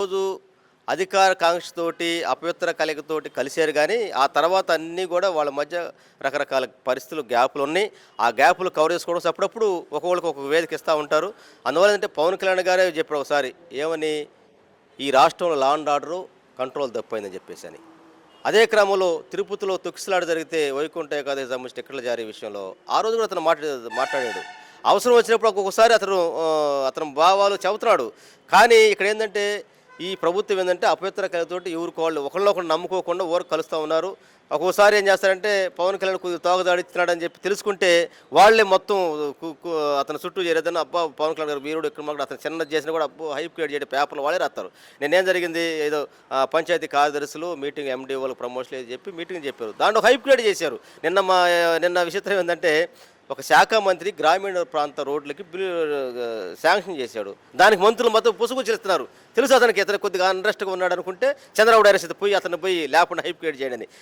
రోజు అధికార కాంక్షతోటి, అపవిత్ర కలయికతోటి కలిసారు గానీ, ఆ తర్వాత అన్నీ గూడా వాళ్ళ మధ్య రకరకాల పరిస్థితులు, గ్యాపులున్నాయి. ఆ గ్యాపులు కవర్ చేసుకోవడం కోసం అప్పుడప్పుడు ఒక్కొక్కళ్ళకి ఒక్కొక్క వేదిక ఇస్తా ఉంటారు. అందువల్ల ఏంటంటే పవన్ కళ్యాణ్ గారే చెప్పారు ఒకసారి ఏమని, "ఈ రాష్ట్రంలో లా అండ్ ఆర్డరు కంట్రోల్ తప్పిపోయిందని" చెప్పేసని. అదే క్రమంలో తిరుపతిలో తొక్కిసలాట జరిగితే వైకుంఠ ఏకాదశి సంబంధించి టిక్కెట్ల జారీ విషయంలో ఆ రోజు కూడా అతను మాట్లాడాడు. అవసరం వచ్చినప్పుడు ఒక్కొక్కసారి అతను భావాలు చెబుతున్నాడు. కానీ ఇక్కడేందంటే ఈ ప్రభుత్వం ఏందంటే అపవిత్ర కళతోటి ఎవరికోళ్ళు ఒకళ్ళనొకళ్ళు నమ్ముకోకుండా ఊరకు కలుస్తా ఉన్నారు. ఒక్కోసారి ఏం చేస్తారంటే పవన్ కళ్యాణ్ కొద్దిగా తోకదాడిస్తున్నాడని చెప్పి తెలుసుకుంటే వాళ్ళే మొత్తం కు కు అతని చుట్టూ చేరేదని అబ్బా! పవన్ కళ్యాణ్ గారు వీరుడు ఇక్కడ మాకు అతను చిన్నది చేసినా కూడా అబ్బో! హైప్ క్రియేట్ చేయడం పేపర్‌లో వాళ్ళే రాస్తారు. నిన్నేం జరిగింది ఏదో పంచాయతీ కార్యదర్శులు మీటింగ్ ఎండీఓలకు ప్రమోషన్ ఏదో చెప్పి మీటింగ్ చెప్పారు. దాంట్లో హైప్ క్రియేట్ చేశారు. నిన్న విచిత్రం ఏందంటే ఒక శాఖ మంత్రి గ్రామీణ ప్రాంత రోడ్లకి శాంక్షన్ చేశాడు. దానికి మంత్రులు మొత్తం పుసుగుచ్చిస్తున్నారు. తెలుసు అతనికి కొద్దిగా ఇంట్రెస్ట్‌గా ఉన్నాడు అనుకుంటే చంద్రబాబు డైరెక్ట్ పోయి అతన్ని లేకుండా హైప్ క్రియేట్ చేయడని.